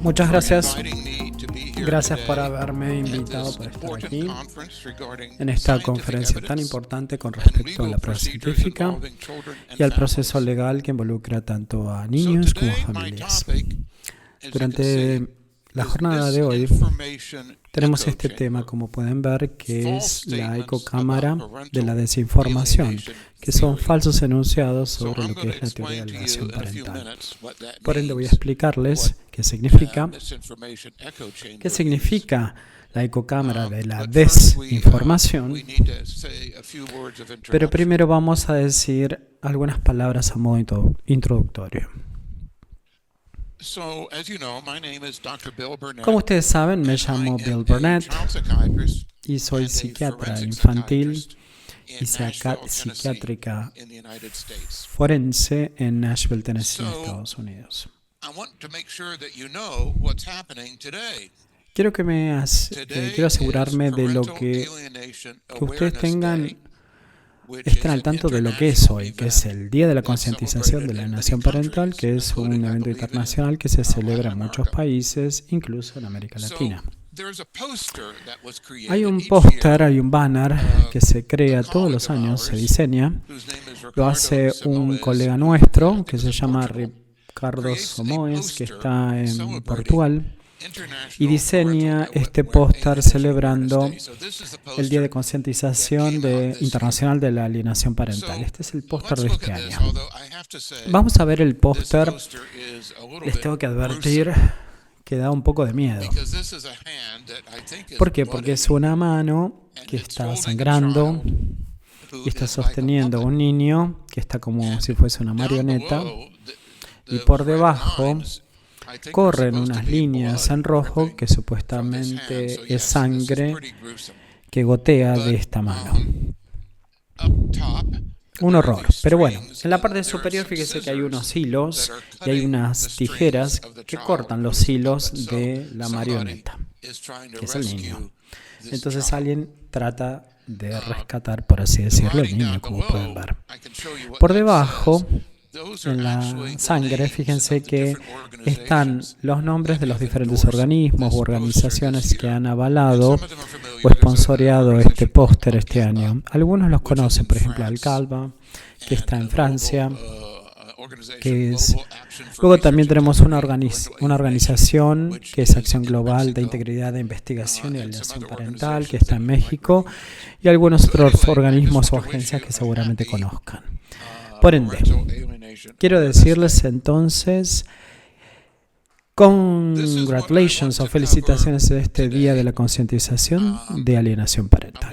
Muchas gracias. Gracias por haberme invitado para estar aquí en esta conferencia tan importante con respecto a la prueba científica y al proceso legal que involucra tanto a niños como a familias. Durante la jornada de hoy tenemos este tema, como pueden ver, que es la ecocámara de la desinformación, que son falsos enunciados sobre lo que es la teoría de alienación parental. Por ende, voy a explicarles qué significa la ecocámara de la desinformación, pero primero vamos a decir algunas palabras a modo introductorio. Como ustedes saben, me llamo Bill Burnett y soy psiquiatra infantil y psiquiátrica forense en Nashville, Tennessee, Estados Unidos. Quiero asegurarme de lo que ustedes estén al tanto de lo que es hoy, que es el Día de la Concientización de la Alienación Parental, que es un evento internacional que se celebra en muchos países, incluso en América Latina. Hay un póster, hay un banner que se crea todos los años, se diseña. Lo hace un colega nuestro que se llama Ricardo Somoes, que está en Portugal, y diseña este póster celebrando el Día de Concientización Internacional de la Alienación Parental. Este es el póster de este año. Vamos a ver el póster. Les tengo que advertir que da un poco de miedo. ¿Por qué? Porque es una mano que está sangrando y está sosteniendo a un niño que está como si fuese una marioneta, y por debajo corren unas líneas en rojo que supuestamente es sangre que gotea de esta mano. Un horror. Pero bueno, en la parte superior fíjese que hay unos hilos y hay unas tijeras que cortan los hilos de la marioneta, que es el niño. Entonces alguien trata de rescatar, por así decirlo, el niño, como pueden ver. Por debajo, en la sangre, fíjense que están los nombres de los diferentes organismos u organizaciones que han avalado o sponsoreado este póster este año. Algunos los conocen, por ejemplo, Alcalva, que está en Francia, Luego también tenemos una organización que es Acción Global de Integridad de Investigación y Alienación Parental, que está en México, y algunos otros organismos o agencias que seguramente conozcan. Por ende, quiero decirles entonces, congratulations o felicitaciones de este Día de la Concientización de Alienación Parental.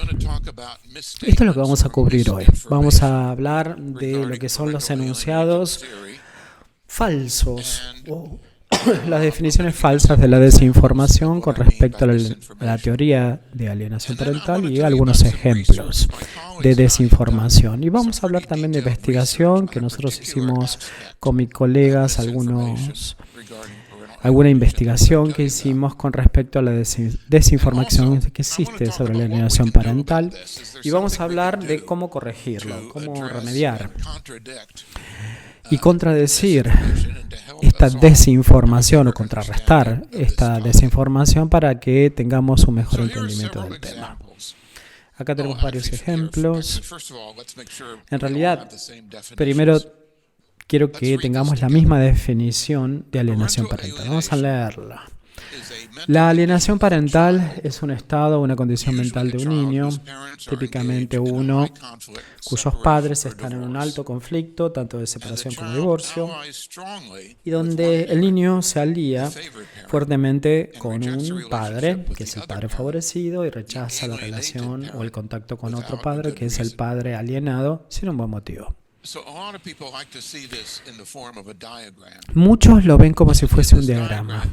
Esto es lo que vamos a cubrir hoy. Vamos a hablar de lo que son los enunciados falsos o las definiciones falsas de la desinformación con respecto a la teoría de alienación parental y algunos ejemplos de desinformación. Y vamos a hablar también de investigación que nosotros hicimos con mis colegas, alguna investigación que hicimos con respecto a la desinformación que existe sobre la alienación parental, y vamos a hablar de cómo corregirlo, cómo remediar y contradecir esta desinformación o contrarrestar esta desinformación para que tengamos un mejor entendimiento del tema. Acá tenemos varios ejemplos. En realidad, primero quiero que tengamos la misma definición de alienación parental. Vamos a leerla. La alienación parental es un estado o una condición mental de un niño, típicamente uno cuyos padres están en un alto conflicto, tanto de separación como divorcio, y donde el niño se alía fuertemente con un padre, que es el padre favorecido, y rechaza la relación o el contacto con otro padre, que es el padre alienado, sin un buen motivo. Muchos lo ven como si fuese un diagrama.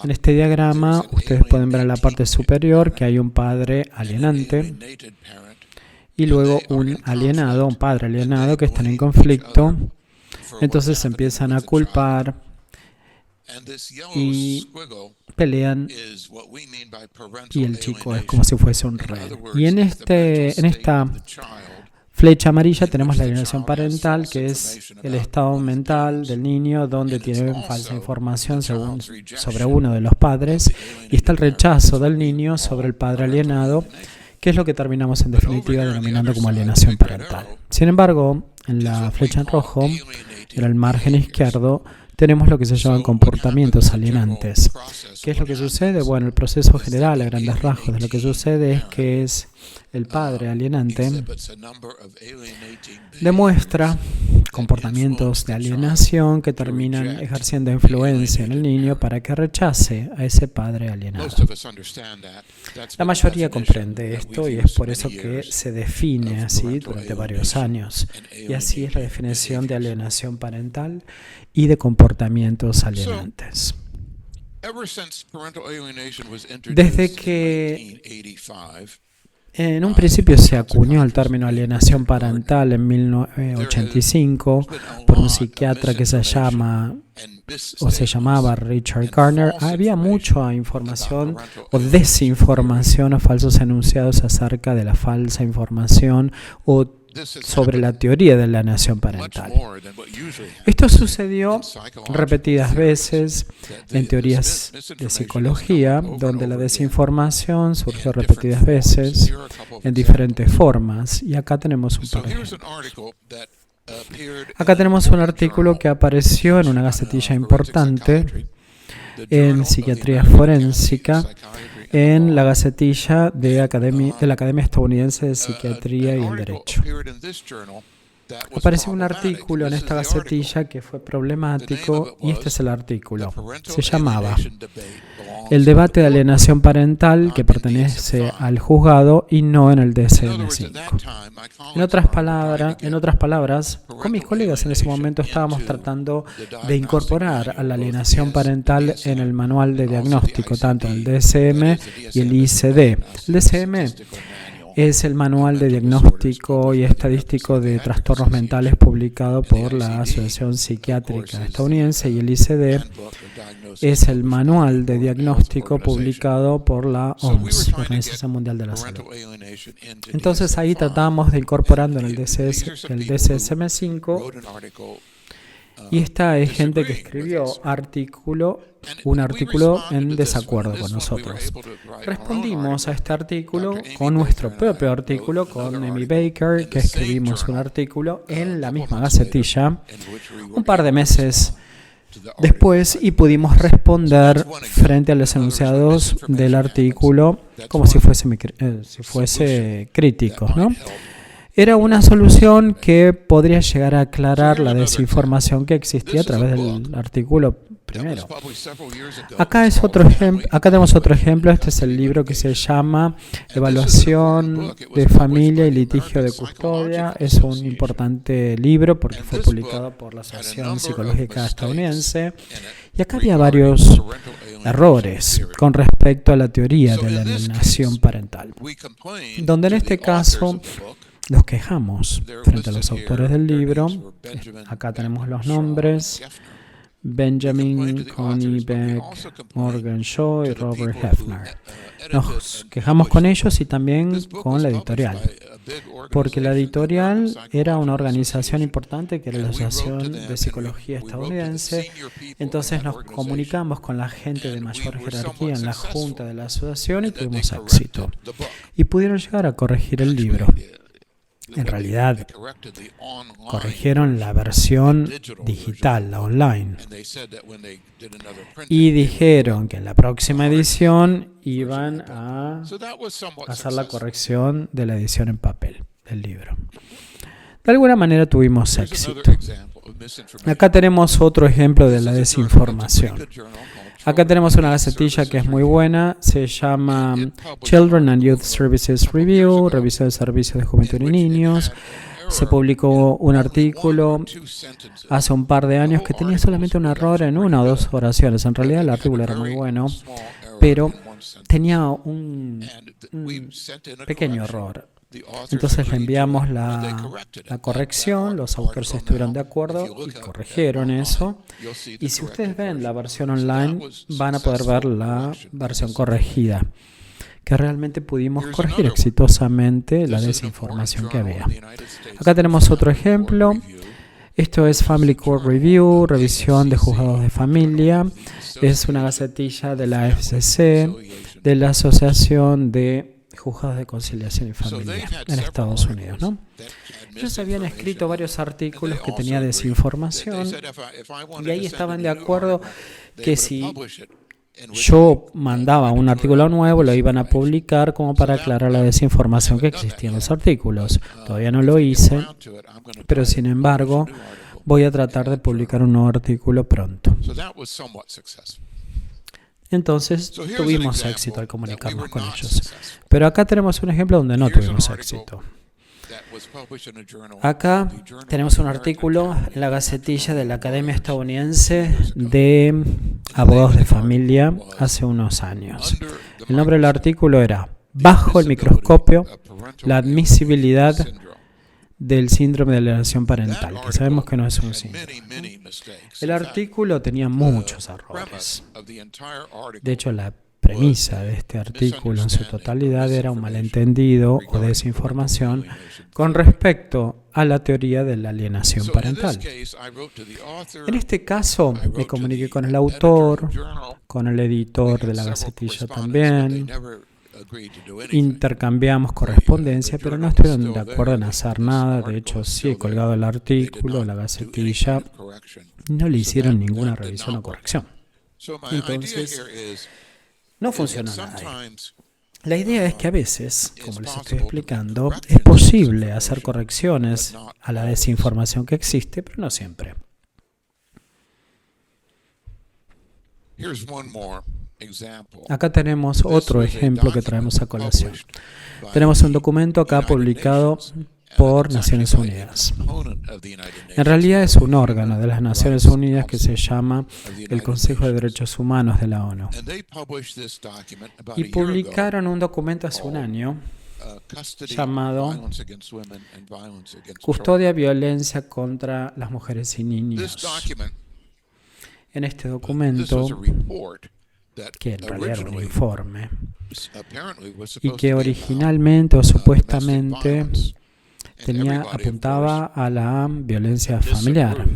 En este diagrama ustedes pueden ver en la parte superior que hay un padre alienante y luego un padre alienado que están en conflicto. Entonces se empiezan a culpar y pelean, y el chico es como si fuese un rey. Y en esta flecha amarilla tenemos la alienación parental, que es el estado mental del niño donde tiene falsa información sobre uno de los padres, y está el rechazo del niño sobre el padre alienado, que es lo que terminamos en definitiva denominando como alienación parental. Sin embargo, en la flecha en rojo, en el margen izquierdo, tenemos lo que se llaman comportamientos alienantes. ¿Qué es lo que sucede? Bueno, el proceso general, a grandes rasgos, de lo que sucede es que es el padre alienante demuestra comportamientos de alienación que terminan ejerciendo influencia en el niño para que rechace a ese padre alienado. La mayoría comprende esto y es por eso que se define así durante varios años. Y así es la definición de alienación parental y de comportamientos alienantes. Desde que en un principio se acuñó el término alienación parental en 1985 por un psiquiatra que se llamaba Richard Garner, había mucha información o desinformación o falsos enunciados acerca de la falsa información o sobre la teoría de la alienación parental. Esto sucedió repetidas veces en teorías de psicología, donde la desinformación surgió repetidas veces en diferentes formas. Y acá tenemos un par de ejemplos. Acá tenemos un artículo que apareció en una gacetilla importante en psiquiatría forénsica, en la gacetilla de la Academia Estadounidense de Psiquiatría y el Derecho. Apareció un artículo en esta gacetilla que fue problemático y este es el artículo. Se llamaba El debate de alienación parental que pertenece al juzgado y no en el DSM-5. En otras palabras, con mis colegas en ese momento estábamos tratando de incorporar a la alienación parental en el manual de diagnóstico, tanto el DSM y el ICD. El DSM es el manual de diagnóstico y estadístico de trastornos mentales publicado por la Asociación Psiquiátrica Estadounidense y el ICD es el manual de diagnóstico publicado por la OMS, la Organización Mundial de la Salud. Entonces ahí tratamos de incorporando en el DSM-5 y esta es gente que escribió un artículo en desacuerdo con nosotros. Respondimos a este artículo con nuestro propio artículo, con Amy Baker, que escribimos un artículo en la misma gacetilla un par de meses después y pudimos responder frente a los enunciados del artículo como si fuese críticos, ¿no? Era una solución que podría llegar a aclarar la desinformación que existía a través del artículo primero. Acá tenemos otro ejemplo. Este es el libro que se llama Evaluación de Familia y Litigio de Custodia. Es un importante libro porque fue publicado por la Asociación Psicológica Estadounidense. Y acá había varios errores con respecto a la teoría de la alienación parental, donde en este caso nos quejamos frente a los autores del libro. Acá tenemos los nombres: Benjamin, Connie Beck, Morgan Shaw y Robert Hefner. Nos quejamos con ellos y también con la editorial, porque la editorial era una organización importante que era la Asociación de Psicología Estadounidense. Entonces nos comunicamos con la gente de mayor jerarquía en la junta de la asociación y tuvimos éxito. Y pudieron llegar a corregir el libro. En realidad, corrigieron la versión digital, la online, y dijeron que en la próxima edición iban a hacer la corrección de la edición en papel del libro. De alguna manera tuvimos éxito. Acá tenemos otro ejemplo de la desinformación. Acá tenemos una gacetilla que es muy buena, se llama Children and Youth Services Review, revisión de servicios de juventud y niños. Se publicó un artículo hace un par de años que tenía solamente un error en una o dos oraciones. En realidad el artículo era muy bueno, pero tenía un pequeño error. Entonces le enviamos la corrección, los autores estuvieron de acuerdo y corrigieron eso. Y si ustedes ven la versión online, van a poder ver la versión corregida, que realmente pudimos corregir exitosamente la desinformación que había. Acá tenemos otro ejemplo. Esto es Family Court Review, revisión de juzgados de familia. Es una gacetilla de la FCC, de la Asociación de Juzgados de Conciliación y Familia en Estados Unidos, ¿no? Ellos habían escrito varios artículos que tenían desinformación y ahí estaban de acuerdo que si yo mandaba un artículo nuevo, lo iban a publicar como para aclarar la desinformación que existía en los artículos. Todavía no lo hice, pero sin embargo voy a tratar de publicar un nuevo artículo pronto. Entonces tuvimos éxito al comunicarnos con ellos. Pero acá tenemos un ejemplo donde no tuvimos éxito. Acá tenemos un artículo en la gacetilla de la Academia Estadounidense de Abogados de Familia hace unos años. El nombre del artículo era Bajo el microscopio, la admisibilidad del síndrome de alienación parental, que sabemos que no es un síndrome. El artículo tenía muchos errores. De hecho, la premisa de este artículo en su totalidad era un malentendido o desinformación con respecto a la teoría de la alienación parental. En este caso, me comuniqué con el autor, con el editor de la gacetilla también, intercambiamos correspondencia, pero no estuvieron de acuerdo en hacer nada. De hecho, sí he colgado el artículo, la gacetilla, y no le hicieron ninguna revisión o corrección. Entonces, no funciona nada ahí. La idea es que a veces, como les estoy explicando, es posible hacer correcciones a la desinformación que existe, pero no siempre. Acá tenemos otro ejemplo que traemos a colación. Tenemos un documento acá publicado por Naciones Unidas. En realidad es un órgano de las Naciones Unidas que se llama el Consejo de Derechos Humanos de la ONU. Y publicaron un documento hace un año llamado Custodia, Violencia contra las Mujeres y Niños. En este documento, que en realidad era un informe, y que originalmente o supuestamente apuntaba a la violencia familiar.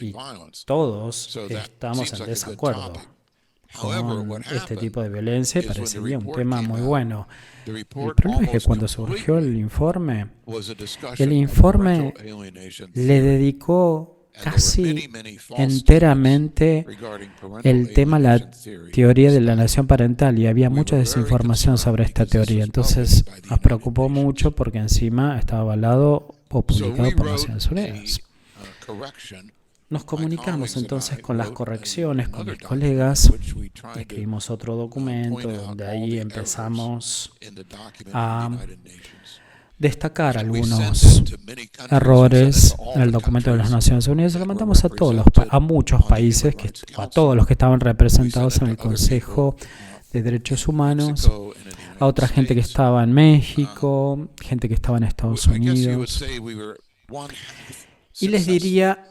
Y todos estamos en desacuerdo con este tipo de violencia y parecería un tema muy bueno. El problema es que cuando surgió el informe le dedicó casi enteramente el tema, la teoría de la alienación parental, y había mucha desinformación sobre esta teoría. Entonces nos preocupó mucho porque encima estaba avalado o publicado por Naciones Unidas. Nos comunicamos entonces con las correcciones con mis colegas, escribimos otro documento donde ahí empezamos a destacar algunos errores en el documento de las Naciones Unidas. Lo mandamos a muchos países, a todos los que estaban representados en el Consejo de Derechos Humanos, a otra gente que estaba en México, gente que estaba en Estados Unidos. Y les diría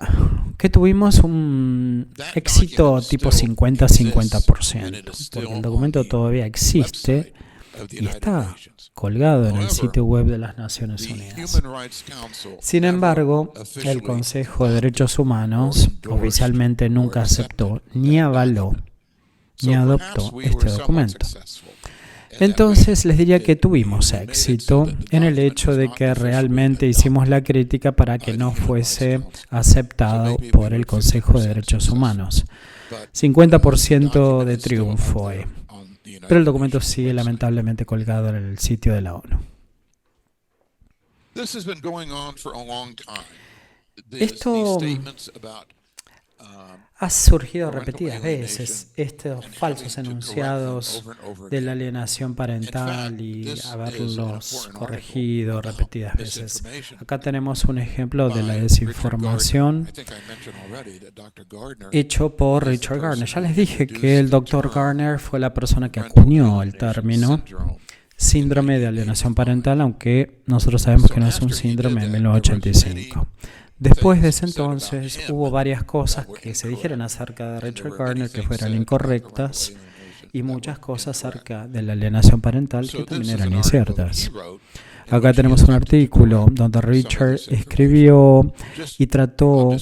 que tuvimos un éxito tipo 50-50%, porque el documento todavía existe y está colgado en el sitio web de las Naciones Unidas. Sin embargo, el Consejo de Derechos Humanos oficialmente nunca aceptó, ni avaló, ni adoptó este documento. Entonces les diría que tuvimos éxito en el hecho de que realmente hicimos la crítica para que no fuese aceptado por el Consejo de Derechos Humanos. 50% de triunfo. Pero el documento sigue lamentablemente colgado en el sitio de la ONU. Esto ha surgido repetidas veces, estos falsos enunciados de la alienación parental y haberlos corregido repetidas veces. Acá tenemos un ejemplo de la desinformación hecho por Richard Gardner. Ya les dije que el Dr. Gardner fue la persona que acuñó el término síndrome de alienación parental, aunque nosotros sabemos que no es un síndrome en 1985. Después de ese entonces hubo varias cosas que se dijeron acerca de Richard Gardner que fueran incorrectas y muchas cosas acerca de la alienación parental que también eran inciertas. Acá tenemos un artículo donde Richard escribió y trató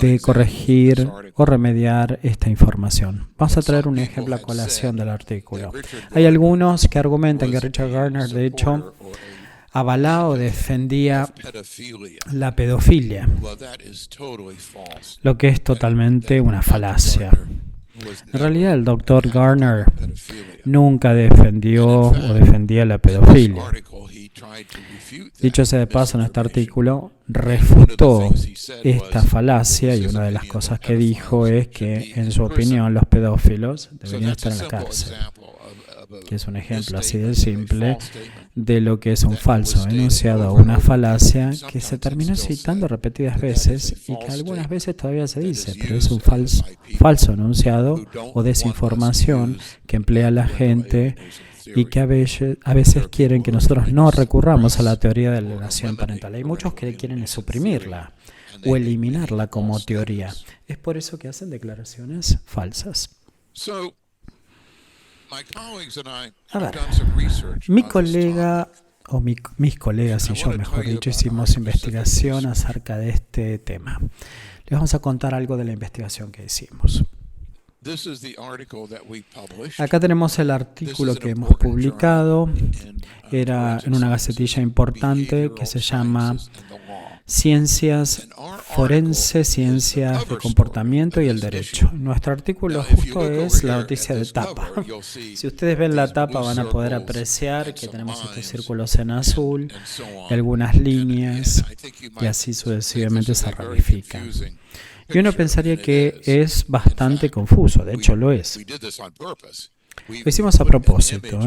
de corregir o remediar esta información. Vamos a traer un ejemplo a colación del artículo. Hay algunos que argumentan que Richard Gardner, de hecho, avalaba o defendía la pedofilia, lo que es totalmente una falacia. En realidad, el Dr. Gardner nunca defendió o defendía la pedofilia. Dicho sea de paso, en este artículo refutó esta falacia y una de las cosas que dijo es que, en su opinión, los pedófilos deberían estar en la cárcel, que es un ejemplo así de simple de lo que es un falso enunciado o una falacia que se terminó citando repetidas veces y que algunas veces todavía se dice, pero es un falso enunciado o desinformación que emplea la gente y que a veces quieren que nosotros no recurramos a la teoría de la alienación parental. Hay muchos que quieren suprimirla o eliminarla como teoría. Es por eso que hacen declaraciones falsas. A ver, mi colega, o mis colegas y yo, mejor dicho, hicimos investigación acerca de este tema. Les vamos a contar algo de la investigación que hicimos. Acá tenemos el artículo que hemos publicado. Era en una gacetilla importante que se llama Ciencias Forenses, Ciencias de Comportamiento y el Derecho. Nuestro artículo justo es la noticia de tapa. Si ustedes ven la tapa van a poder apreciar que tenemos estos círculos en azul y algunas líneas y así sucesivamente se ramifican. Y uno pensaría que es bastante confuso, de hecho lo es. Lo hicimos a propósito,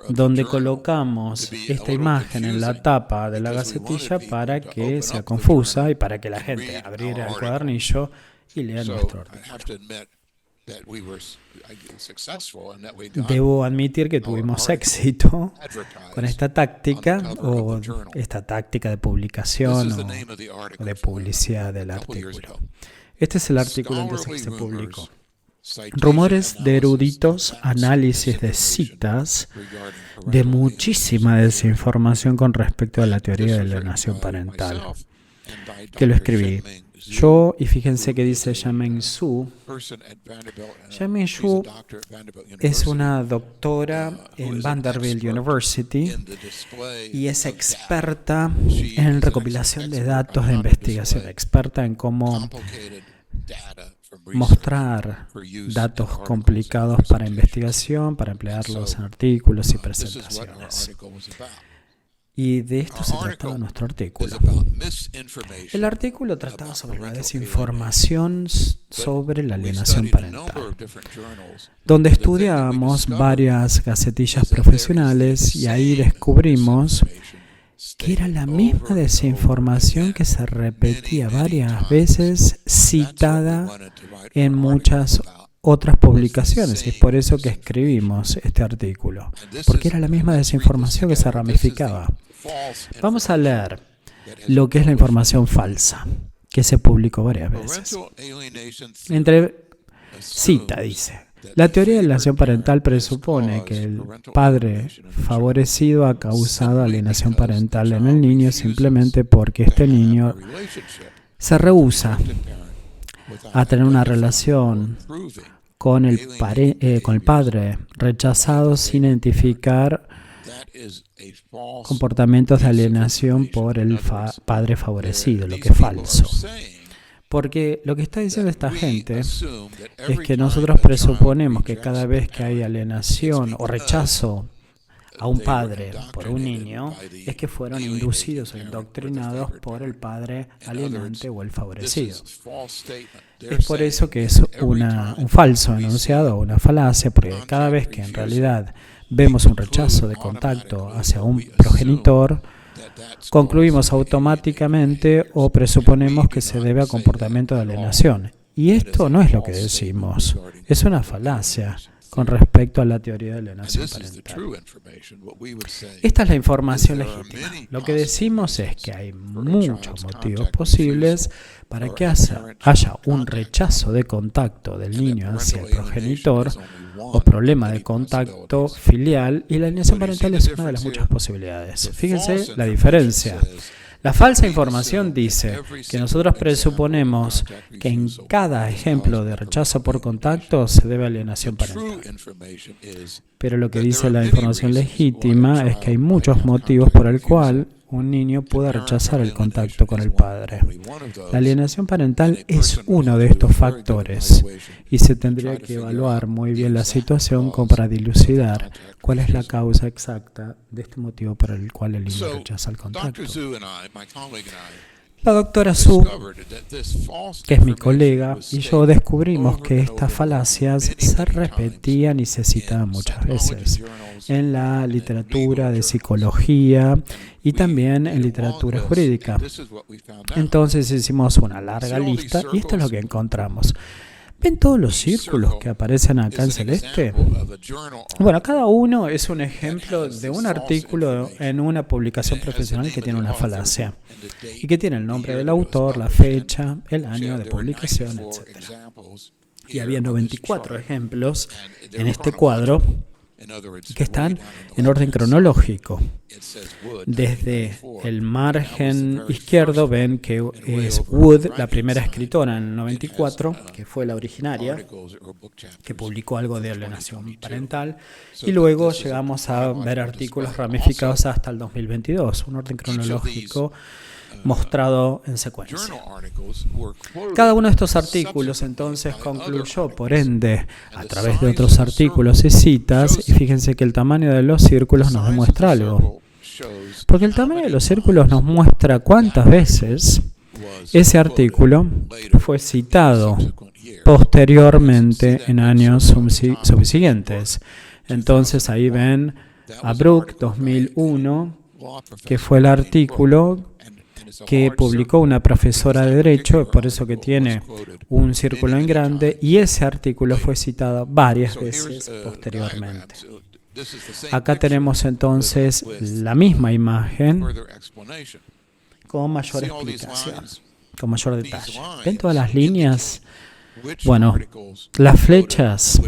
donde colocamos esta imagen en la tapa de la gacetilla para que sea confusa y para que la gente abriera el cuadernillo y lea nuestro artículo. Debo admitir que tuvimos éxito con esta táctica o esta táctica de publicación o de publicidad del artículo. Este es el artículo entonces que se publicó. Rumores de eruditos, análisis de citas, de muchísima desinformación con respecto a la teoría de la alienación parental. Que lo escribí yo, y fíjense que dice Xiaoming Zhu. Xiaoming Zhu es una doctora en Vanderbilt University y es experta en recopilación de datos de investigación, experta en cómo mostrar datos complicados para investigación, para emplearlos en artículos y presentaciones. Y de esto se trataba nuestro artículo. El artículo trataba sobre la desinformación sobre la alienación parental, donde estudiamos varias gacetillas profesionales y ahí descubrimos que era la misma desinformación que se repetía varias veces, citada en muchas otras publicaciones, y es por eso que escribimos este artículo, porque era la misma desinformación que se ramificaba. Vamos a leer lo que es la información falsa, que se publicó varias veces. Cita dice: la teoría de alienación parental presupone que el padre favorecido ha causado alienación parental en el niño simplemente porque este niño se rehúsa a tener una relación con el padre rechazado sin identificar comportamientos de alienación por el padre favorecido, lo que es falso. Porque lo que está diciendo esta gente es que nosotros presuponemos que cada vez que hay alienación o rechazo a un padre por un niño, es que fueron inducidos o indoctrinados por el padre alienante o el favorecido. Es por eso que es un falso enunciado o una falacia, porque cada vez que en realidad vemos un rechazo de contacto hacia un progenitor, concluimos automáticamente o presuponemos que se debe a comportamiento de alienación. Y esto no es lo que decimos, es una falacia. con respecto a la teoría de alienación parental. Esta es la información legítima. Lo que decimos es que hay muchos motivos posibles para que haya un rechazo de contacto del niño hacia el progenitor o problema de contacto filial, y la alienación parental es una de las muchas posibilidades. Fíjense la diferencia. La falsa información dice que nosotros presuponemos que en cada ejemplo de rechazo por contacto se debe a alienación parental. Pero lo que dice la información legítima es que hay muchos motivos por el cual un niño puede rechazar el contacto con el padre. La alienación parental es uno de estos factores y se tendría que evaluar muy bien la situación como para dilucidar cuál es la causa exacta de este motivo por el cual el niño rechaza el contacto. La doctora Su, que es mi colega, y yo descubrimos que estas falacias se repetían y se citaban muchas veces en la literatura de psicología y también en literatura jurídica. Entonces hicimos una larga lista y esto es lo que encontramos. ¿Ven todos los círculos que aparecen acá en celeste? Bueno, cada uno es un ejemplo de un artículo en una publicación profesional que tiene una falacia y que tiene el nombre del autor, la fecha, el año de publicación, etc. Y había 94 ejemplos en este cuadro que están en orden cronológico. Desde el margen izquierdo ven que es Wood, la primera escritora en el 94, que fue la originaria, que publicó algo de alienación parental, y luego llegamos a ver artículos ramificados hasta el 2022, un orden cronológico mostrado en secuencia. Cada uno de estos artículos entonces concluyó, por ende, a través de otros artículos y citas, y fíjense que el tamaño de los círculos nos demuestra algo. Porque el tamaño de los círculos nos muestra cuántas veces ese artículo fue citado posteriormente en años subsiguientes. Entonces ahí ven a Brooke 2001, que fue el artículo que publicó una profesora de Derecho, por eso que tiene un círculo en grande, y ese artículo fue citado varias veces posteriormente. Acá tenemos entonces la misma imagen con mayor explicación, con mayor detalle. ¿Ven todas las líneas? Bueno, las flechas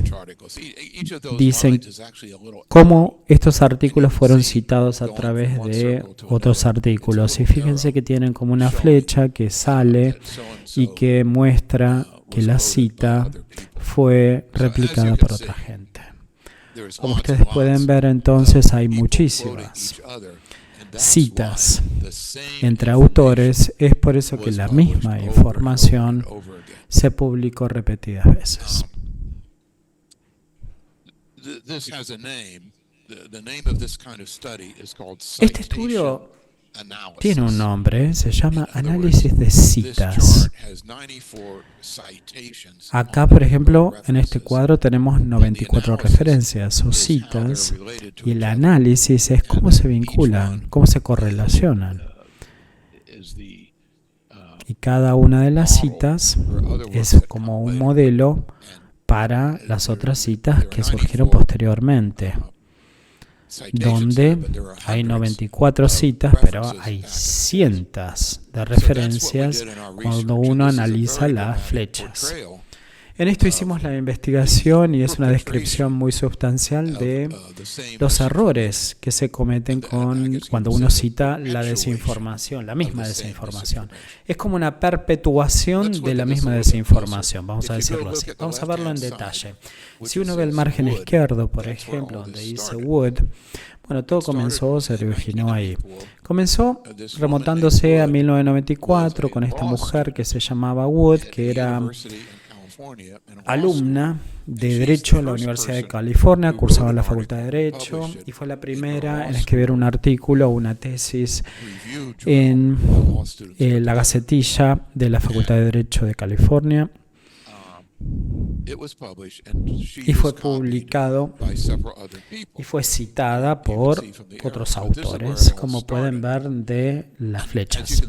dicen cómo estos artículos fueron citados a través de otros artículos. Y fíjense que tienen como una flecha que sale y que muestra que la cita fue replicada por otra gente. Como ustedes pueden ver, entonces hay muchísimas citas entre autores. Es por eso que la misma información se publicó repetidas veces. Este estudio tiene un nombre, se llama análisis de citas. Acá, por ejemplo, en este cuadro tenemos 94 referencias o citas, y el análisis es cómo se vinculan, cómo se correlacionan. Y cada una de las citas es como un modelo para las otras citas que surgieron posteriormente, donde hay 94 citas, pero hay cientos de referencias cuando uno analiza las flechas. En esto hicimos la investigación y es una descripción muy sustancial de los errores que se cometen cuando uno cita la desinformación, la misma desinformación. Es como una perpetuación de la misma desinformación, vamos a decirlo así. Vamos a verlo en detalle. Si uno ve el margen izquierdo, por ejemplo, donde dice Wood, bueno, todo comenzó, se originó ahí. Comenzó remontándose a 1994 con esta mujer que se llamaba Wood, que era alumna de Derecho en la Universidad de California, cursaba en la Facultad de Derecho y fue la primera en escribir un artículo o una tesis en la Gacetilla de la Facultad de Derecho de California. Y fue publicado y fue citada por otros autores, como pueden ver de las flechas.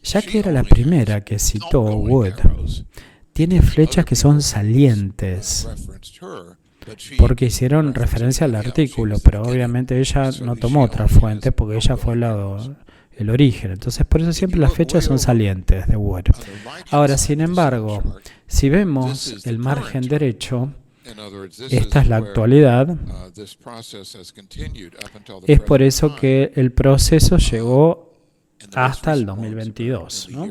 Ya que era la primera que citó Wood, tiene flechas que son salientes, porque hicieron referencia al artículo, pero obviamente ella no tomó otra fuente porque ella fue el origen. Entonces, por eso siempre las fechas son salientes de Wood. Ahora, sin embargo, si vemos el margen derecho, esta es la actualidad. Es por eso que el proceso llegó hasta el 2022, ¿no?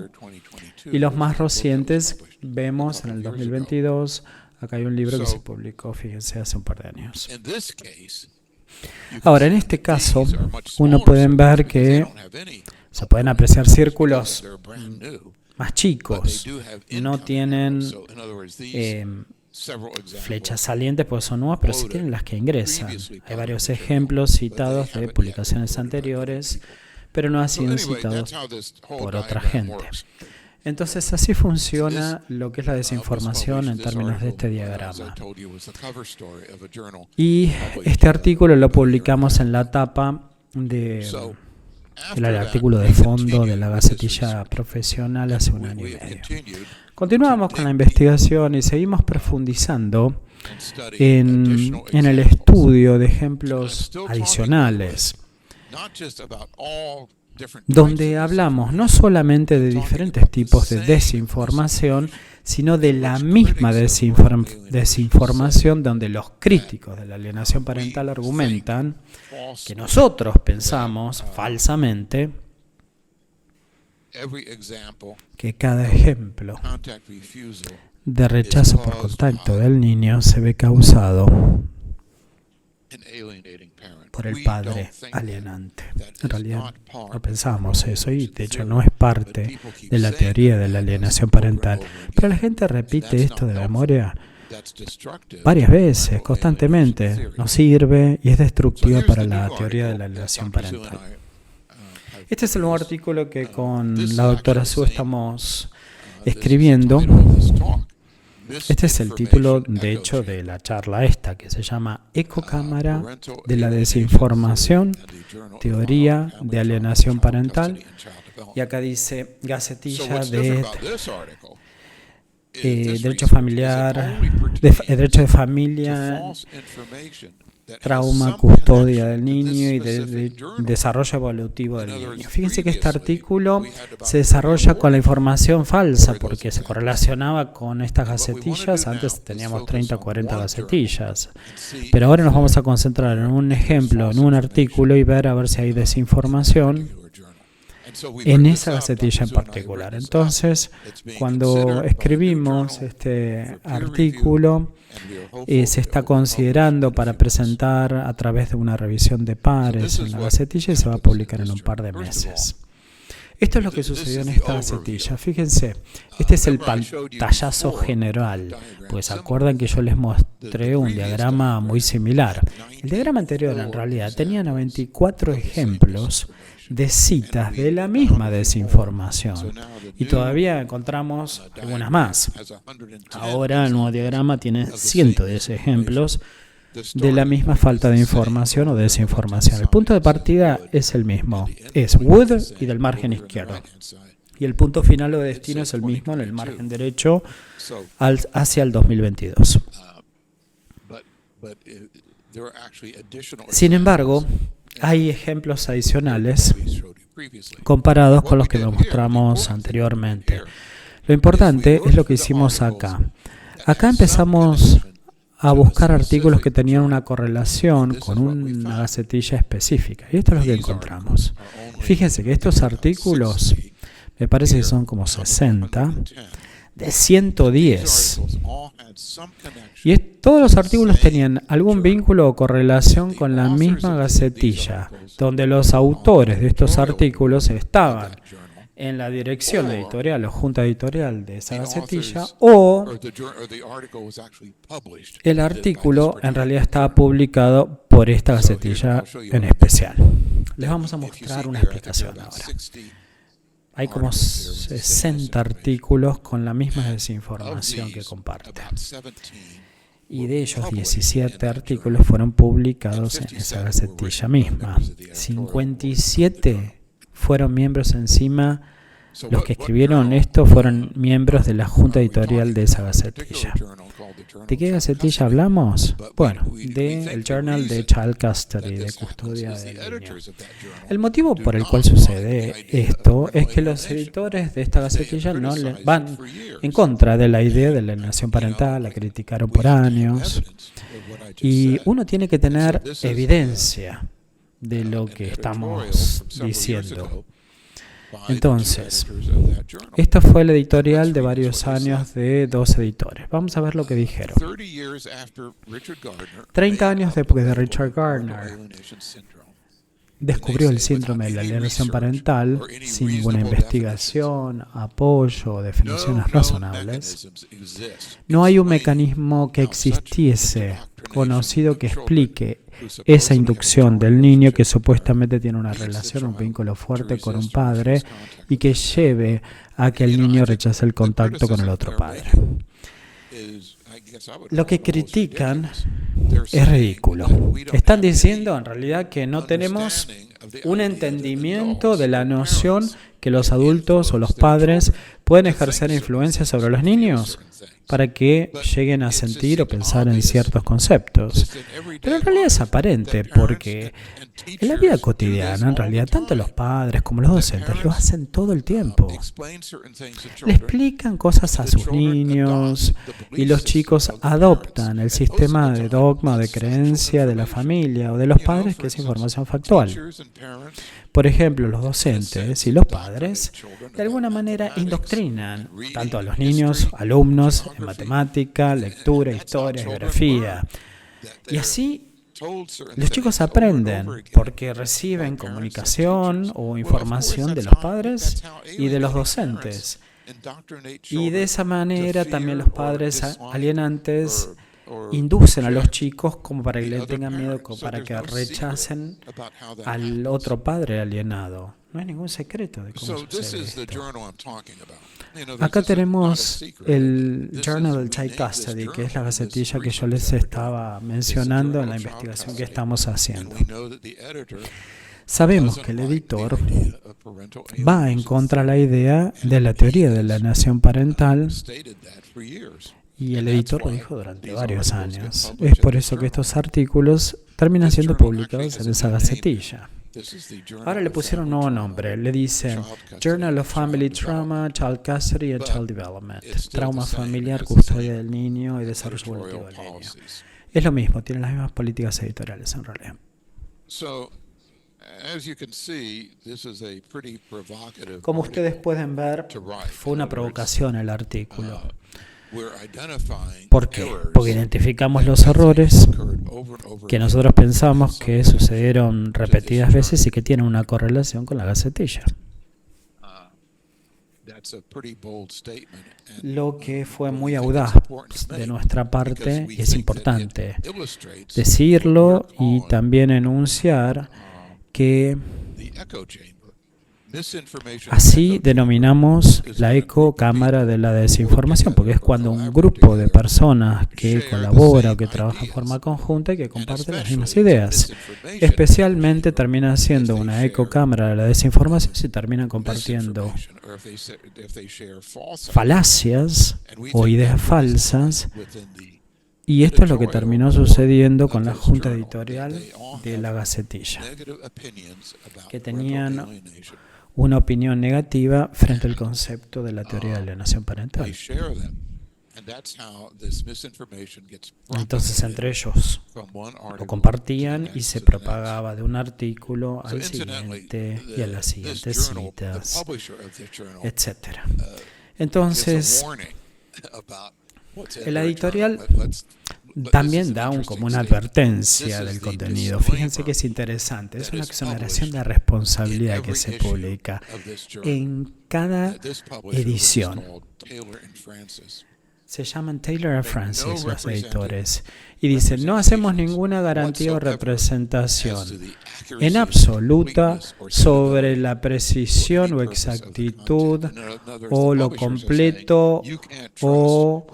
Y los más recientes vemos en el 2022. Acá hay un libro que se publicó, fíjense, hace un par de años. Ahora, en este caso, uno puede ver que se pueden apreciar círculos más chicos. No tienen flechas salientes porque son nuevas, pero sí tienen las que ingresan. Hay varios ejemplos citados de publicaciones anteriores, pero no han sido citados por otra gente. Entonces, así funciona lo que es la desinformación en términos de este diagrama. Y este artículo lo publicamos en la tapa del artículo de fondo de la Gacetilla Profesional hace un año y medio. Continuamos con la investigación y seguimos profundizando en el estudio de ejemplos adicionales, donde hablamos no solamente de diferentes tipos de desinformación, sino de la misma desinformación donde los críticos de la alienación parental argumentan que nosotros pensamos falsamente que cada ejemplo de rechazo por contacto del niño se ve causado por el padre alienante. En realidad no pensamos eso y de hecho no es parte de la teoría de la alienación parental. Pero la gente repite esto de memoria varias veces, constantemente. No sirve y es destructiva para la teoría de la alienación parental. Este es el nuevo artículo que con la doctora Su estamos escribiendo. Este es el título, de hecho, de la charla esta, que se llama Ecocámara de la desinformación, teoría de alienación parental. Y acá dice Gacetilla de derecho familiar, derecho de familia, trauma, custodia del niño y de desarrollo evolutivo del niño. Fíjense que este artículo se desarrolla con la información falsa porque se correlacionaba con estas gacetillas. Antes teníamos 30 o 40 gacetillas, pero ahora nos vamos a concentrar en un ejemplo, en un artículo y ver a ver si hay desinformación en esa gacetilla en particular. Entonces, cuando escribimos este artículo, se está considerando para presentar a través de una revisión de pares en la gacetilla y se va a publicar en un par de meses. Esto es lo que sucedió en esta gacetilla. Fíjense, este es el pantallazo general. Pues acuerdan que yo les mostré un diagrama muy similar. El diagrama anterior en realidad tenía 94 ejemplos de citas de la misma desinformación y todavía encontramos algunas más. Ahora el nuevo diagrama tiene 110 ejemplos de la misma falta de información o desinformación. El punto de partida es el mismo, es Wood y del margen izquierdo. Y el punto final o destino es el mismo en el margen derecho hacia el 2022. Sin embargo, hay ejemplos adicionales comparados con los que mostramos anteriormente. Lo importante es lo que hicimos acá. Acá empezamos a buscar artículos que tenían una correlación con una gacetilla específica. Y esto es lo que encontramos. Fíjense que estos artículos, me parece que son como 60, de 110. Y todos los artículos tenían algún vínculo o correlación con la misma gacetilla, donde los autores de estos artículos estaban en la dirección editorial o junta editorial de esa gacetilla, o el artículo en realidad estaba publicado por esta gacetilla en especial. Les vamos a mostrar una explicación ahora. Hay como 60 artículos con la misma desinformación que comparten. Y de ellos 17 artículos fueron publicados en esa gacetilla misma. 57 fueron miembros encima Los que escribieron esto fueron miembros de la junta editorial de esa gacetilla. ¿De qué gacetilla hablamos? Bueno, del Journal de Child Custody, de custodia del niño. El motivo por el cual sucede esto es que los editores de esta gacetilla no van en contra de la idea de la alienación parental, la criticaron por años, y uno tiene que tener evidencia de lo que estamos diciendo. Entonces, esta fue el editorial de varios años de dos editores. Vamos a ver lo que dijeron. 30 años después de Richard Gardner descubrió el síndrome de la alienación parental sin ninguna investigación, apoyo o definiciones razonables. No hay un mecanismo que existiese conocido que explique esa inducción del niño que supuestamente tiene una relación, un vínculo fuerte con un padre y que lleve a que el niño rechace el contacto con el otro padre. Lo que critican es ridículo. Están diciendo en realidad que no tenemos un entendimiento de la noción que los adultos o los padres pueden ejercer influencia sobre los niños para que lleguen a sentir o pensar en ciertos conceptos. Pero en realidad es aparente porque en la vida cotidiana, en realidad, tanto los padres como los docentes lo hacen todo el tiempo. Le explican cosas a sus niños y los chicos adoptan el sistema de dogma o de creencia de la familia o de los padres, que es información factual. Por ejemplo, los docentes y los padres de alguna manera indoctrinan tanto a los niños, alumnos, en matemática, lectura, historia, geografía. Y así los chicos aprenden porque reciben comunicación o información de los padres y de los docentes. Y de esa manera también los padres alienantes inducen a los chicos como para que le tengan miedo, como para que rechacen al otro padre alienado. No hay ningún secreto de cómo sucede esto. Acá tenemos el Journal of Child Custody, que es la gacetilla que yo les estaba mencionando en la investigación que estamos haciendo. Sabemos que el editor va en contra de la idea de la teoría de la alienación parental y el editor lo dijo durante varios años. Es por eso que estos artículos terminan siendo publicados en esa gacetilla. Ahora le pusieron un nuevo nombre. Le dicen Journal of Family Trauma, Child Custody and Child Development. Trauma familiar, custodia del niño y desarrollo evolutivo del niño. Es lo mismo, tienen las mismas políticas editoriales en realidad. Como ustedes pueden ver, fue una provocación el artículo. ¿Por qué? Porque identificamos los errores que nosotros pensamos que sucedieron repetidas veces y que tienen una correlación con la gacetilla. Lo que fue muy audaz de nuestra parte, y es importante decirlo y también enunciar que así denominamos la ecocámara de la desinformación, porque es cuando un grupo de personas que colabora o que trabaja en forma conjunta y que comparte las mismas ideas. Especialmente termina siendo una ecocámara de la desinformación si terminan compartiendo falacias o ideas falsas. Y esto es lo que terminó sucediendo con la junta editorial de la gacetilla, que tenían una opinión negativa frente al concepto de la teoría de alienación parental. Entonces, entre ellos lo compartían y se propagaba de un artículo al siguiente y a las siguientes citas, etc. Entonces, el editorial también da como una advertencia del contenido. Fíjense que es interesante. Es una exoneración de responsabilidad que se publica en cada edición. Se llaman Taylor y Francis los editores y dicen: no hacemos ninguna garantía o representación en absoluta sobre la precisión o exactitud o lo completo o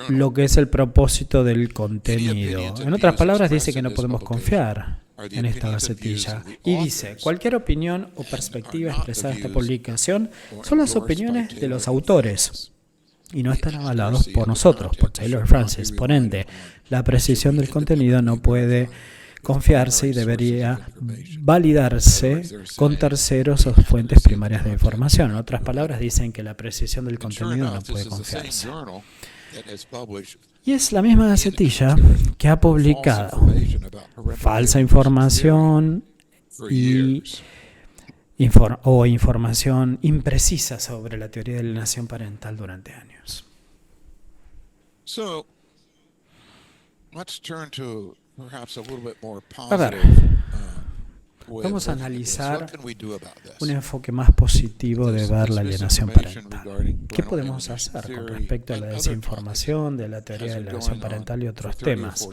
lo que es el propósito del contenido. En otras palabras, dice que no podemos confiar en esta gacetilla. Y dice, cualquier opinión o perspectiva expresada en esta publicación son las opiniones de los autores y no están avalados por nosotros, por Taylor Francis. Por ende, la precisión del contenido no puede confiarse y debería validarse con terceros o fuentes primarias de información. En otras palabras, dicen que la precisión del contenido no puede confiarse. Y es la misma gacetilla que ha publicado falsa información o información imprecisa sobre la teoría de alienación parental durante años. A ver, vamos a analizar un enfoque más positivo de ver la alienación parental. ¿Qué podemos hacer con respecto a la desinformación de la teoría de alienación parental y otros temas?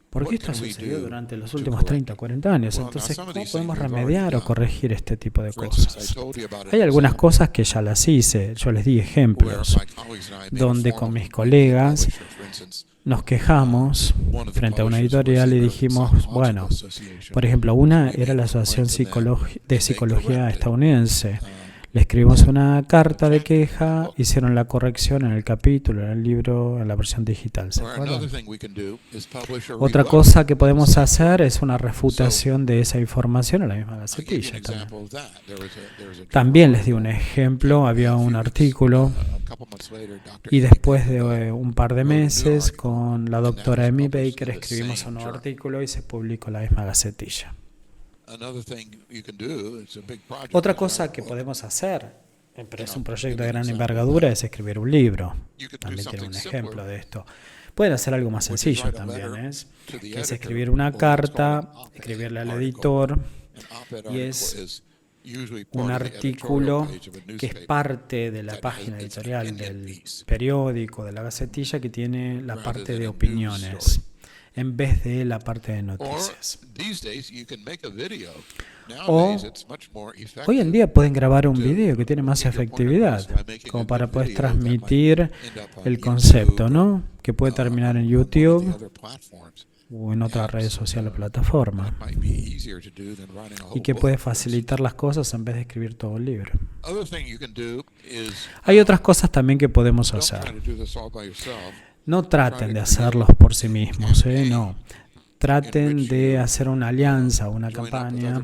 Porque esto ha sucedido durante los últimos 30 o 40 años. Entonces, ¿cómo podemos remediar o corregir este tipo de cosas? Hay algunas cosas que ya las hice. Yo les di ejemplos donde con mis colegas nos quejamos frente a una editorial y dijimos, bueno, por ejemplo, una era la Asociación de Psicología Estadounidense. Le escribimos una carta de queja, hicieron la corrección en el capítulo, en el libro, en la versión digital. ¿Se acuerdan? Otra cosa que podemos hacer es una refutación de esa información en la misma gacetilla. También les di un ejemplo, había un artículo y después de un par de meses con la doctora Amy Baker escribimos un nuevo artículo y se publicó en la misma gacetilla. Otra cosa que podemos hacer, pero es un proyecto de gran envergadura, es escribir un libro. También tiene un ejemplo de esto. Pueden hacer algo más sencillo también, que es escribir una carta, escribirle al editor, y es un artículo que es parte de la página editorial del periódico, de la gacetilla, que tiene la parte de opiniones, en vez de la parte de noticias. O hoy en día pueden grabar un video que tiene más efectividad, como para poder transmitir el concepto, ¿no? Que puede terminar en YouTube o en otras redes sociales o plataformas, y que puede facilitar las cosas en vez de escribir todo el libro. Hay otras cosas también que podemos hacer. No traten de hacerlos por sí mismos, no. Traten de hacer una alianza, una campaña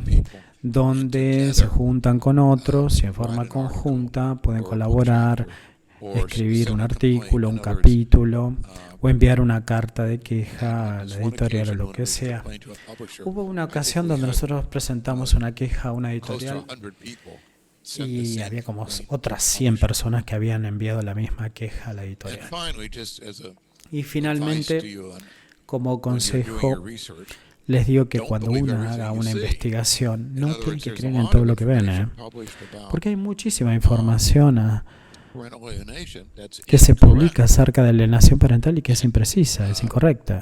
donde se juntan con otros y en forma conjunta pueden colaborar, escribir un artículo, un capítulo o enviar una carta de queja a la editorial o lo que sea. Hubo una ocasión donde nosotros presentamos una queja a una editorial y había como otras 100 personas que habían enviado la misma queja a la editorial. Y finalmente, como consejo, les digo que cuando uno haga una investigación, no tienen que creer en todo lo que ven, porque hay muchísima información que se publica acerca de alienación parental y que es imprecisa, es incorrecta.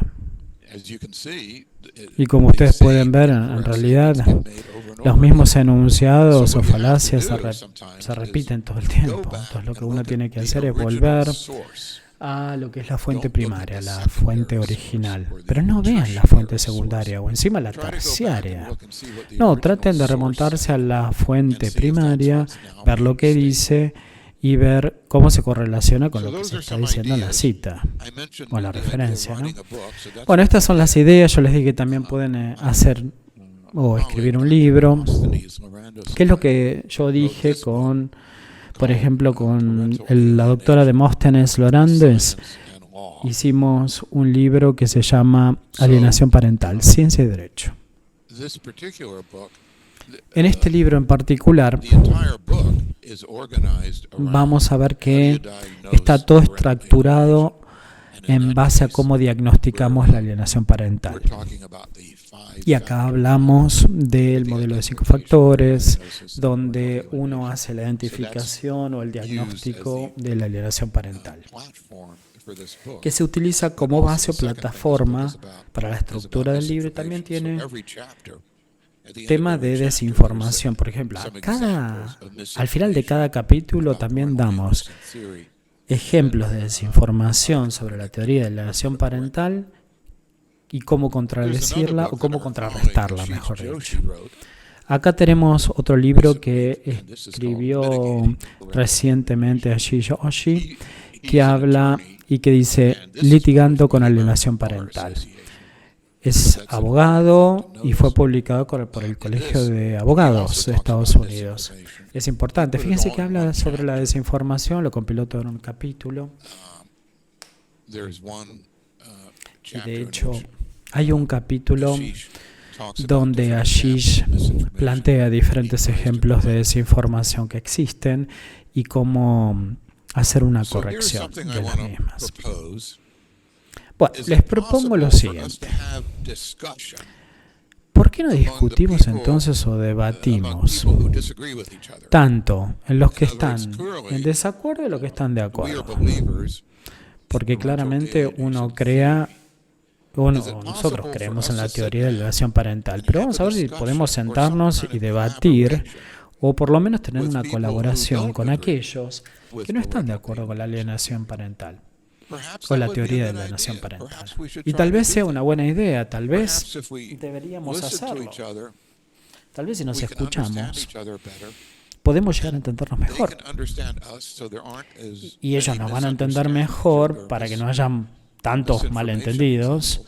Y como ustedes pueden ver, en realidad los mismos enunciados o falacias se repiten todo el tiempo. Entonces lo que uno tiene que hacer es volver a lo que es la fuente primaria, la fuente original. Pero no vean la fuente secundaria o encima la terciaria. No, traten de remontarse a la fuente primaria, ver lo que dice y ver cómo se correlaciona con lo que se está diciendo en la cita o en la referencia, ¿no? Bueno, estas son las ideas. Yo les dije que también pueden hacer o escribir un libro. ¿Qué es lo que yo dije con, por ejemplo, con la doctora Demóstenes Lorandes? Hicimos un libro que se llama Alienación Parental, Ciencia y Derecho. En este libro en particular, vamos a ver que está todo estructurado en base a cómo diagnosticamos la alienación parental. Y acá hablamos del modelo de 5 factores, donde uno hace la identificación o el diagnóstico de la alienación parental, que se utiliza como base o plataforma para la estructura del libro. También tiene tema de desinformación. Por ejemplo, al final de cada capítulo también damos ejemplos de desinformación sobre la teoría de la alienación parental y cómo contradecirla o cómo contrarrestarla, mejor dicho. Acá tenemos otro libro que escribió recientemente Ashish Joshi, que habla y que dice Litigando con alienación parental. Es abogado y fue publicado por el Colegio de Abogados de Estados Unidos. Es importante. Fíjense que habla sobre la desinformación, lo compiló todo en un capítulo. Y de hecho, hay un capítulo donde Ashish plantea diferentes ejemplos de desinformación que existen y cómo hacer una corrección de las mismas. Bueno, les propongo lo siguiente. ¿Por qué no discutimos entonces o debatimos tanto en los que están en desacuerdo y los que están de acuerdo? Porque claramente nosotros creemos en la teoría de alienación parental, pero vamos a ver si podemos sentarnos y debatir o por lo menos tener una colaboración con aquellos que no están de acuerdo con la alienación parental, con la teoría de la alienación parental. Y tal vez sea una buena idea, tal vez deberíamos hacerlo. Tal vez si nos escuchamos, podemos llegar a entendernos mejor. Y ellos nos van a entender mejor para que no hayan tantos malentendidos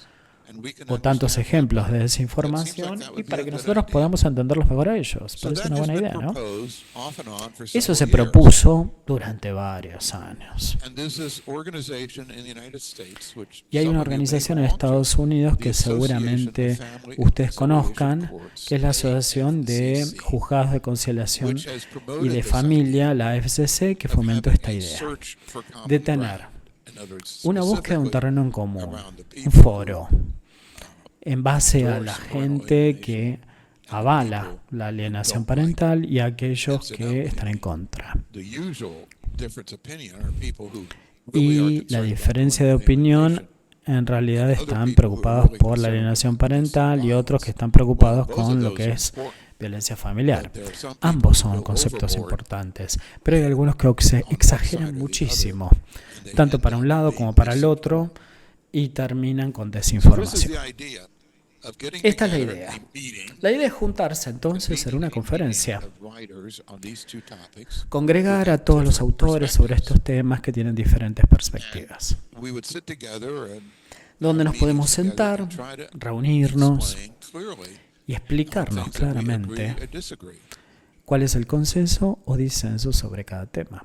o tantos ejemplos de desinformación y para que nosotros podamos entenderlos mejor a ellos. Parece una buena idea, ¿no? Eso se propuso durante varios años. Y hay una organización en Estados Unidos que seguramente ustedes conozcan, que es la Asociación de Juzgados de Conciliación y de Familia, la AFCC, que fomentó esta idea de tener una búsqueda de un terreno en común, un foro, en base a la gente que avala la alienación parental y a aquellos que están en contra. Y la diferencia de opinión, en realidad están preocupados por la alienación parental y otros que están preocupados con lo que es violencia familiar. Ambos son conceptos importantes, pero hay algunos que exageran muchísimo, tanto para un lado como para el otro, y terminan con desinformación. Esta es la idea. La idea es juntarse entonces en una conferencia, congregar a todos los autores sobre estos temas que tienen diferentes perspectivas, donde nos podemos sentar, reunirnos y explicarnos claramente cuál es el consenso o disenso sobre cada tema.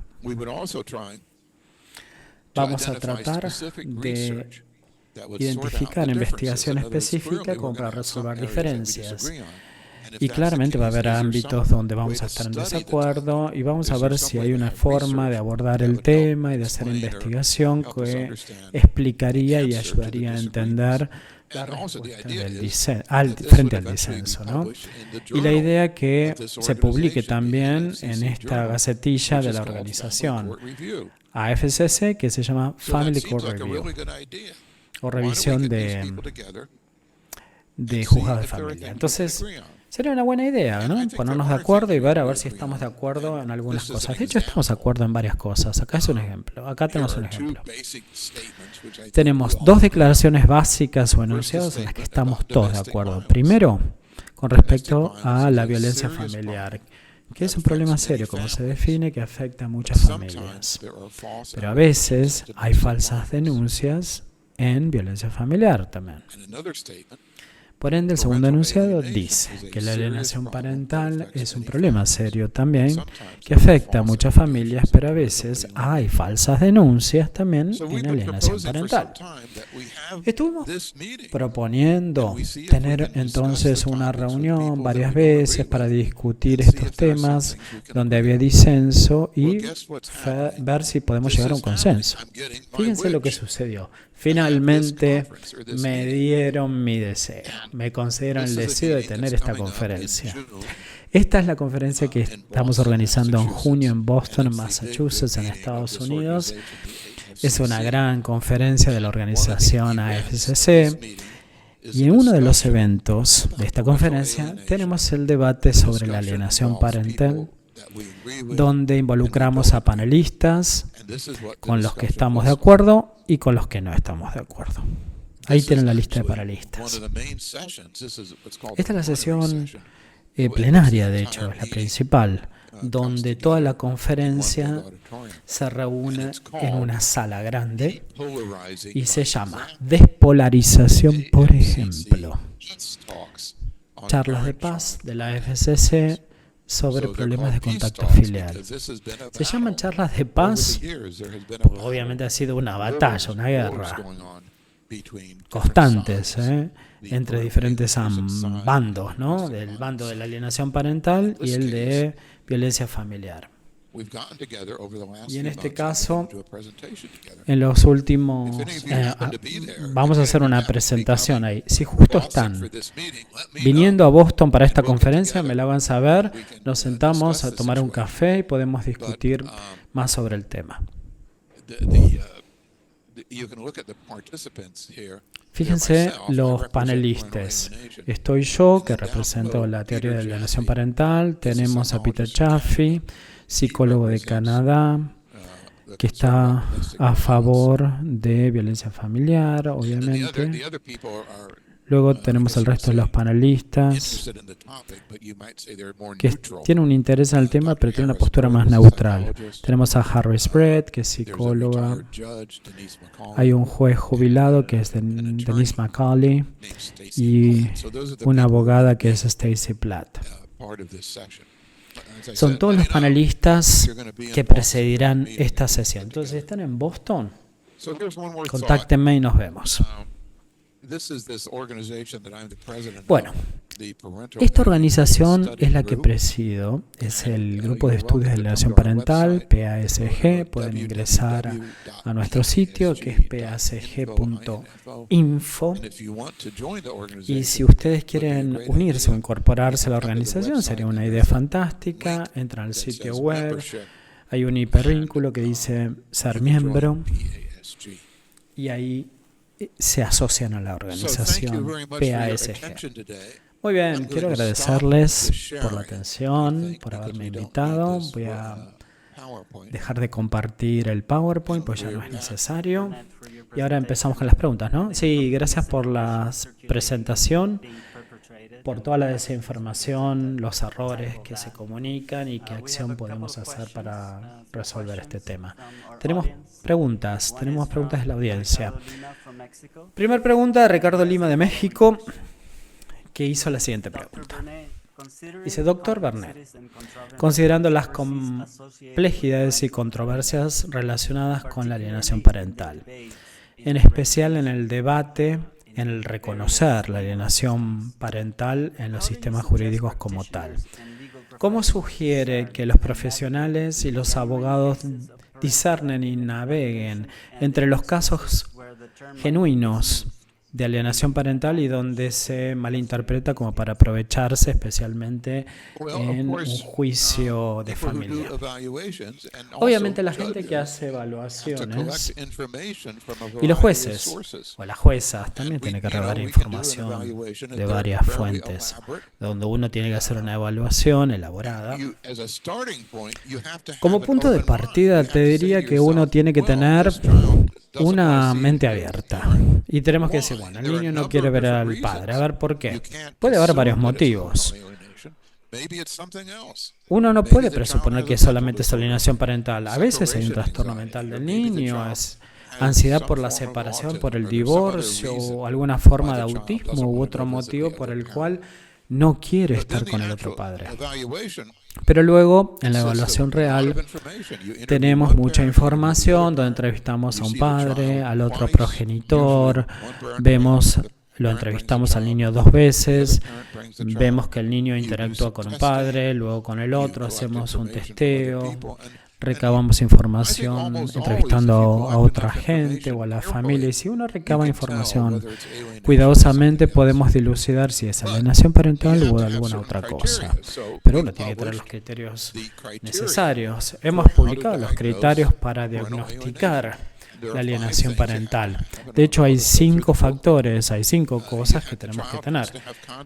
Vamos a tratar de identificar investigación específica como para resolver diferencias. Y claramente va a haber ámbitos donde vamos a estar en desacuerdo y vamos a ver si hay una forma de abordar el tema y de hacer investigación que explicaría y ayudaría a entender la respuesta frente al disenso, ¿no? Y la idea que se publique también en esta gacetilla de la organización AFCC, que se llama Family Court Review, o revisión de juzgados de familia. Entonces, sería una buena idea, ¿no? Ponernos de acuerdo y ver a ver si estamos de acuerdo en algunas cosas. De hecho, estamos de acuerdo en varias cosas. Acá es un ejemplo. Acá tenemos un ejemplo. Tenemos dos declaraciones básicas o enunciados en las que estamos todos de acuerdo. Primero, con respecto a la violencia familiar, que es un problema serio, como se define, que afecta a muchas familias. Pero a veces hay falsas denuncias en violencia familiar también. Por ende, el segundo enunciado dice que la alienación parental es un problema serio también que afecta a muchas familias, pero a veces hay falsas denuncias también en alienación parental. Estuvimos proponiendo tener entonces una reunión varias veces para discutir estos temas donde había disenso y ver si podemos llegar a un consenso. Fíjense lo que sucedió. Finalmente me dieron mi deseo, me concedieron el deseo de tener esta conferencia. Esta es la conferencia que estamos organizando en junio en Boston, en Massachusetts, en Estados Unidos. Es una gran conferencia de la organización AFCC. Y en uno de los eventos de esta conferencia tenemos el debate sobre la alienación parental, donde involucramos a panelistas con los que estamos de acuerdo y con los que no estamos de acuerdo. Ahí tienen la lista de panelistas. Esta es la sesión plenaria, de hecho, es la principal, donde toda la conferencia se reúne en una sala grande y se llama Despolarización, por ejemplo. Charlas de paz de la FCC sobre problemas de contacto filial. Se llaman charlas de paz porque obviamente ha sido una batalla, una guerra constantes entre diferentes bandos, ¿no? Del bando de la alienación parental y el de violencia familiar. Y en este caso, en los últimos, vamos a hacer una presentación ahí. Si justo están viniendo a Boston para esta conferencia, me la van a saber, nos sentamos a tomar un café y podemos discutir más sobre el tema. Fíjense los panelistas. Estoy yo, que represento la teoría de la alienación parental. Tenemos a Peter Chaffee, psicólogo de Canadá, que está a favor de violencia familiar, obviamente. Luego tenemos el resto de los panelistas que tienen un interés en el tema, pero tienen una postura más neutral. Tenemos a Harris Brett, que es psicóloga. Hay un juez jubilado, que es Denise McCauley, y una abogada, que es Stacy Platt. Son todos los panelistas que precedirán esta sesión. Entonces, si están en Boston, contáctenme y nos vemos. Bueno, esta organización es la que presido, es el Grupo de Estudios de Alienación Parental, PASG. Pueden ingresar a nuestro sitio, que es pasg.info. Y si ustedes quieren unirse o incorporarse a la organización, sería una idea fantástica. Entran al sitio web, hay un hipervínculo que dice ser miembro, y ahí se asocian a la organización PASG. Muy bien, quiero agradecerles por la atención, por haberme invitado. Voy a dejar de compartir el PowerPoint, pues ya no es necesario. Y ahora empezamos con las preguntas, ¿no? Sí, gracias por la presentación, por toda la desinformación, los errores que se comunican y qué acción podemos hacer para resolver este tema. Tenemos preguntas de la audiencia. Primera pregunta de Ricardo Lima de México, que hizo la siguiente pregunta. Dice: Dr. Bernet, considerando las complejidades y controversias relacionadas con la alienación parental, en especial en el debate en el reconocer la alienación parental en los sistemas jurídicos como tal, ¿cómo sugiere que los profesionales y los abogados discernen y naveguen entre los casos genuinos de alienación parental y donde se malinterpreta como para aprovecharse, especialmente en un juicio de familia? Obviamente la gente que hace evaluaciones y los jueces o las juezas también tienen que recabar información de varias fuentes, donde uno tiene que hacer una evaluación elaborada. Como punto de partida te diría que uno tiene que tener una mente abierta. Y tenemos que decir, bueno, el niño no quiere ver al padre. A ver, ¿por qué? Puede haber varios motivos. Uno no puede presuponer que solamente es alienación parental. A veces hay un trastorno mental del niño, es ansiedad por la separación, por el divorcio, o alguna forma de autismo u otro motivo por el cual no quiere estar con el otro padre. Pero luego, en la evaluación real, tenemos mucha información donde entrevistamos a un padre, al otro progenitor, lo entrevistamos al niño 2 veces, vemos que el niño interactúa con un padre, luego con el otro, hacemos un testeo, recabamos información entrevistando a otra gente o a la familia. Y si uno recaba información cuidadosamente, podemos dilucidar si es alienación parental o alguna otra cosa. Pero uno tiene que tener los criterios necesarios. Hemos publicado los criterios para diagnosticar la alienación parental. De hecho, hay 5 factores, hay 5 cosas que tenemos que tener.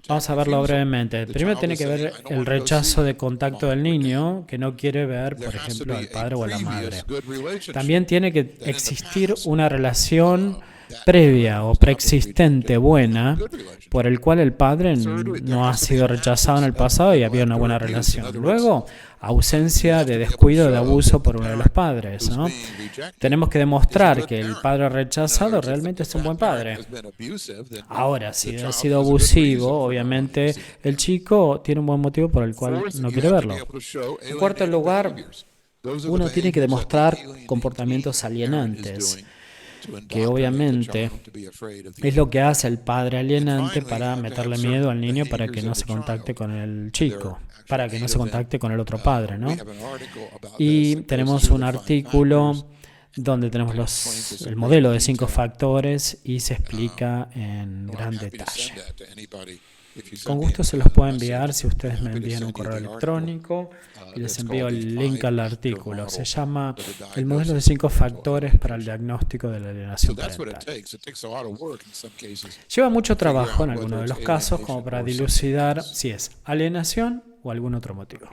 Vamos a verlo brevemente. Primero tiene que ver el rechazo de contacto del niño, que no quiere ver, por ejemplo, al padre o a la madre. También tiene que existir una relación previa o preexistente buena por el cual el padre no ha sido rechazado en el pasado y había una buena relación. Luego, ausencia de descuido, de abuso por uno de los padres, ¿no? Tenemos que demostrar que el padre rechazado realmente es un buen padre. Ahora, si ha sido abusivo, obviamente el chico tiene un buen motivo por el cual no quiere verlo. En cuarto lugar, uno tiene que demostrar comportamientos alienantes, que obviamente es lo que hace el padre alienante para meterle miedo al niño para que no se contacte con el chico, para que no se contacte con el otro padre, ¿no? Y tenemos un artículo donde tenemos el modelo de 5 factores y se explica en gran detalle. Con gusto se los puedo enviar si ustedes me envían un correo electrónico y les envío el link al artículo. Se llama El modelo de 5 factores para el diagnóstico de la alienación parental. Lleva mucho trabajo en algunos de los casos como para dilucidar si es alienación o algún otro motivo.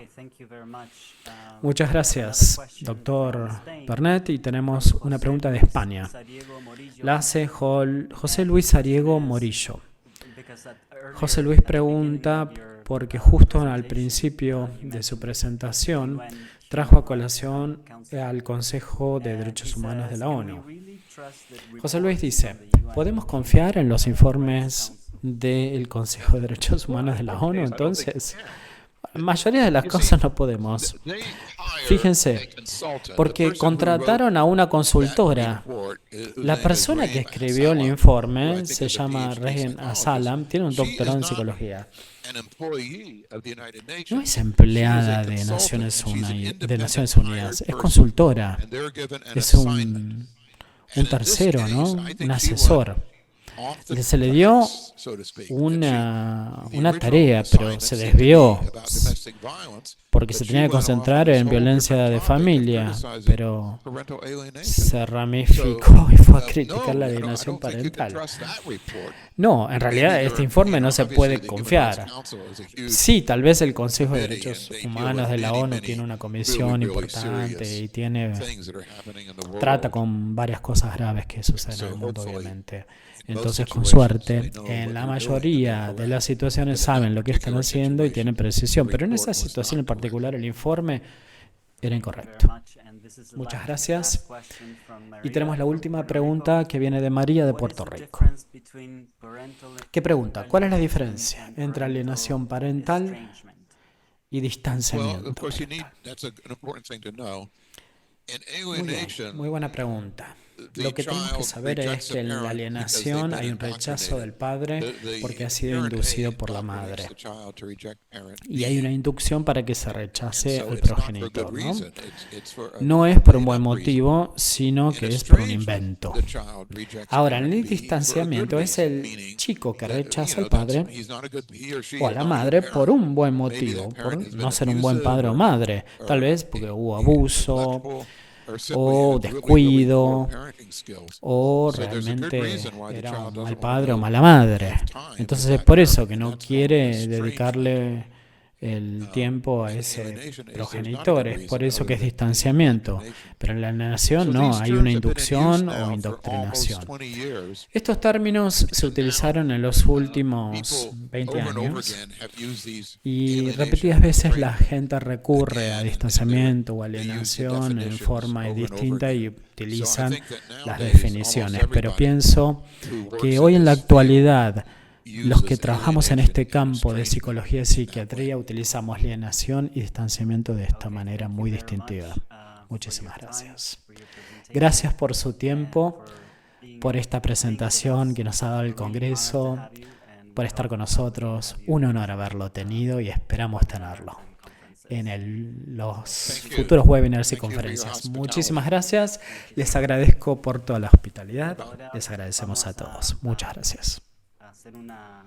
Muchas gracias, doctor Bernet. Y tenemos una pregunta de España. La hace José Luis Ariego Morillo. José Luis pregunta porque justo al principio de su presentación trajo a colación al Consejo de Derechos Humanos de la ONU. José Luis dice, ¿podemos confiar en los informes del Consejo de Derechos Humanos de la ONU? Entonces, la mayoría de las cosas no podemos. Fíjense, porque contrataron a una consultora. La persona que escribió el informe se llama Rehan Assalam, tiene un doctorado en psicología. No es empleada de Naciones Unidas, es consultora. Es un tercero, ¿no? Un asesor. Se le dio una tarea, pero se desvió porque se tenía que concentrar en violencia de familia, pero se ramificó y fue a criticar la alienación parental. No, en realidad este informe no se puede confiar. Sí, tal vez el Consejo de Derechos Humanos de la ONU tiene una comisión importante y trata con varias cosas graves que suceden en el mundo, obviamente. Entonces, con suerte, en la mayoría de las situaciones saben lo que están haciendo y tienen precisión, pero en esa situación en particular el informe era incorrecto. Muchas gracias. Y tenemos la última pregunta que viene de María de Puerto Rico. ¿Qué pregunta? ¿Cuál es la diferencia entre alienación parental y distanciamiento parental? Muy bien, muy buena pregunta. Lo que tenemos que saber es que en la alienación hay un rechazo del padre porque ha sido inducido por la madre. Y hay una inducción para que se rechace al progenitor, ¿no? No es por un buen motivo, sino que es por un invento. Ahora, en el distanciamiento es el chico que rechaza al padre o a la madre por un buen motivo, por no ser un buen padre o madre. Tal vez porque hubo abuso, o descuido, o realmente era un mal padre o mala madre. Entonces es por eso que no quiere dedicarle el tiempo a ese progenitor, es por eso que es distanciamiento. Pero en la alienación no, hay una inducción o indoctrinación. Estos términos se utilizaron en los últimos 20 años y repetidas veces la gente recurre a distanciamiento o alienación en forma distinta y utilizan las definiciones. Pero pienso que hoy en la actualidad los que trabajamos en este campo de psicología y psiquiatría utilizamos alienación y distanciamiento de esta manera muy distintiva. Muchísimas gracias. Gracias por su tiempo, por esta presentación que nos ha dado el Congreso, por estar con nosotros. Un honor haberlo tenido y esperamos tenerlo en los futuros webinars y conferencias. Muchísimas gracias. Les agradezco por toda la hospitalidad. Les agradecemos a todos. Muchas gracias. Hacer unas